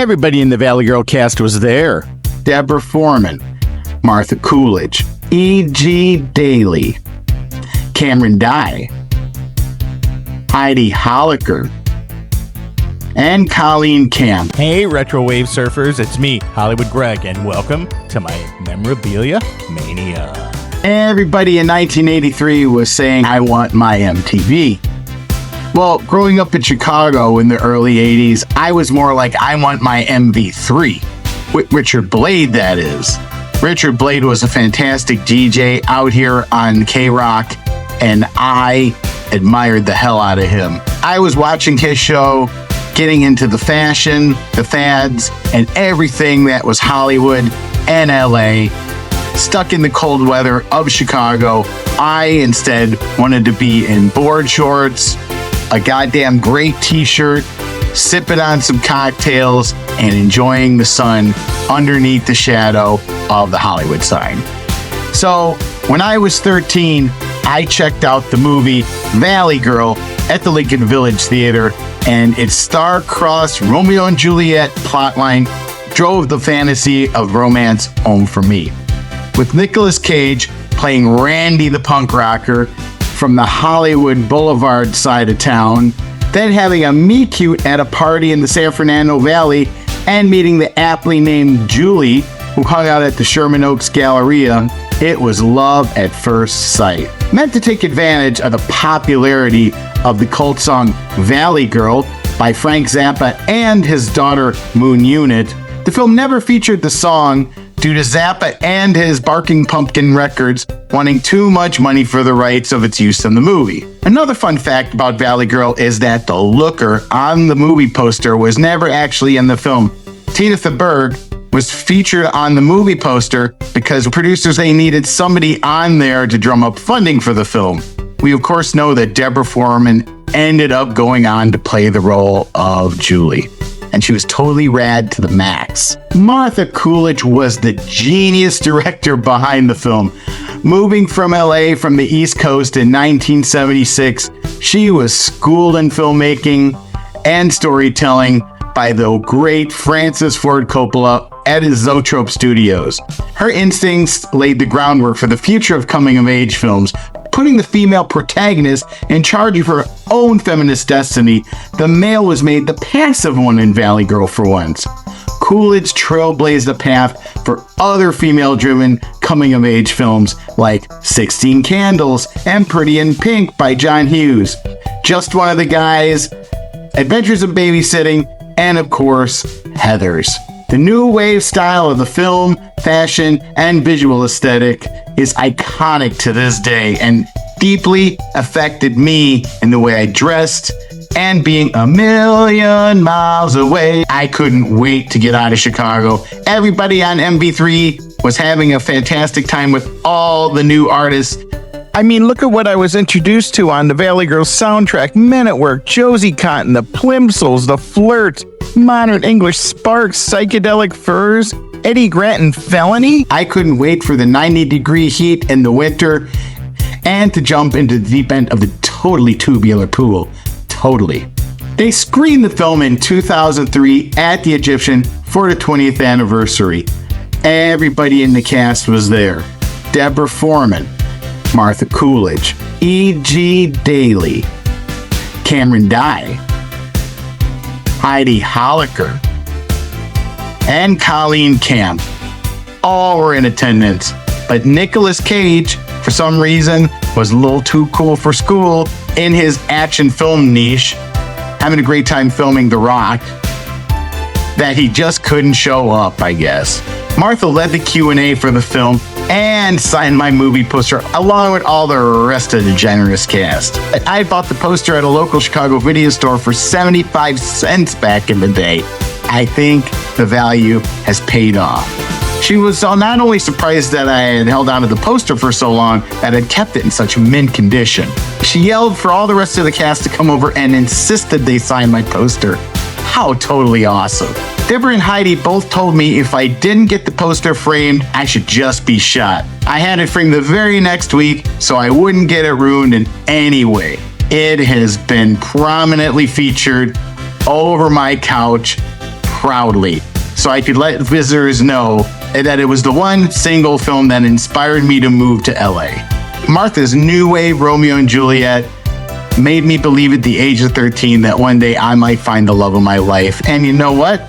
Everybody in the Valley Girl cast was there. Deborah Foreman, Martha Coolidge, E.G. Daly, Cameron Dye, Heidi Holicker, and Colleen Camp. Hey, Retro Wave Surfers, it's me, Hollywood Greg, and welcome to my Memorabilia Mania. Everybody in 1983 was saying, I want my MTV. Well, growing up in Chicago in the early 80s, I was more like, I want my MV3. With Richard Blade, that is. Richard Blade was a fantastic DJ out here on K-Rock, and I admired the hell out of him. I was watching his show, getting into the fashion, the fads, and everything that was Hollywood and LA. Stuck in the cold weather of Chicago, I instead wanted to be in board shorts, a goddamn great t-shirt, sipping on some cocktails, and enjoying the sun underneath the shadow of the Hollywood sign. So, when I was 13, I checked out the movie Valley Girl at the Lincoln Village Theater, and its star-crossed Romeo and Juliet plotline drove the fantasy of romance home for me. With Nicolas Cage playing Randy the punk rocker from the Hollywood Boulevard side of town, then having a meet-cute at a party in the San Fernando Valley, and meeting the aptly named Julie, who hung out at the Sherman Oaks Galleria, it was love at first sight. Meant to take advantage of the popularity of the cult song Valley Girl by Frank Zappa and his daughter Moon Unit, the film never featured the song due to Zappa and his Barking Pumpkin Records wanting too much money for the rights of its use in the movie. Another fun fact about Valley Girl is that the looker on the movie poster was never actually in the film. Tina Berg was featured on the movie poster because producers, they needed somebody on there to drum up funding for the film. We of course know that Deborah Foreman ended up going on to play the role of Julie, and she was totally rad to the max. Martha Coolidge was the genius director behind the film. Moving from LA from the East Coast in 1976, she was schooled in filmmaking and storytelling by the great Francis Ford Coppola at his Zoetrope Studios. Her instincts laid the groundwork for the future of coming-of-age films, putting the female protagonist in charge of her own feminist destiny. The male was made the passive one in Valley Girl for once. Coolidge trailblazed a path for other female-driven coming-of-age films like 16 Candles and Pretty in Pink by John Hughes, Just One of the Guys, Adventures of Babysitting, and of course, Heathers. The new wave style of the film, fashion, and visual aesthetic is iconic to this day and deeply affected me in the way I dressed. And being a million miles away, I couldn't wait to get out of Chicago. Everybody on MV3 was having a fantastic time with all the new artists. I mean, look at what I was introduced to on the Valley Girl soundtrack. Men at Work, Josie Cotton, the Plimsolls, the Flirt, Modern English Sparks, Psychedelic Furs, Eddie Grant and Felony. I couldn't wait for the 90-degree heat in the winter and to jump into the deep end of the totally tubular pool. Totally. They screened the film in 2003 at the Egyptian for the 20th anniversary. Everybody in the cast was there. Deborah Foreman, Martha Coolidge, E.G. Daly, Cameron Dye, Heidi Holicker, and Colleen Camp. All were in attendance, but Nicolas Cage, for some reason, was a little too cool for school in his action film niche, having a great time filming The Rock, that he just couldn't show up, I guess. Martha led the Q&A for the film and signed my movie poster along with all the rest of the generous cast. I bought the poster at a local Chicago video store for 75 cents back in the day. I think the value has paid off. She was not only surprised that I had held onto the poster for so long, that I'd kept it in such mint condition. She yelled for all the rest of the cast to come over and insisted they sign my poster. How totally awesome. Deborah and Heidi both told me if I didn't get the poster framed, I should just be shot. I had it framed the very next week so I wouldn't get it ruined in any way. It has been prominently featured over my couch proudly, so I could let visitors know that it was the one single film that inspired me to move to LA. Martha's new wave Romeo and Juliet made me believe at the age of 13 that one day I might find the love of my life. And you know what?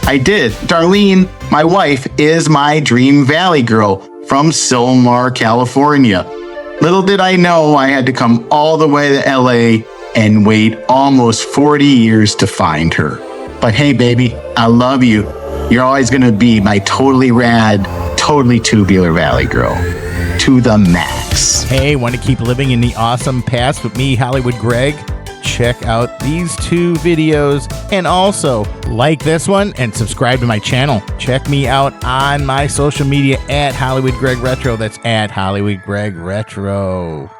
I did. Darlene, my wife, is my dream valley girl from Silmar, California. Little did I know I had to come all the way to LA and wait almost 40 years to find her. But hey, baby, I love you. You're always going to be my totally rad, totally tubular valley girl. To the max. Hey, want to keep living in the awesome past with me, Hollywood Greg? Check out these 2 videos and also like this one and subscribe to my channel. Check me out on my social media at Hollywood Greg Retro. That's at Hollywood Greg Retro.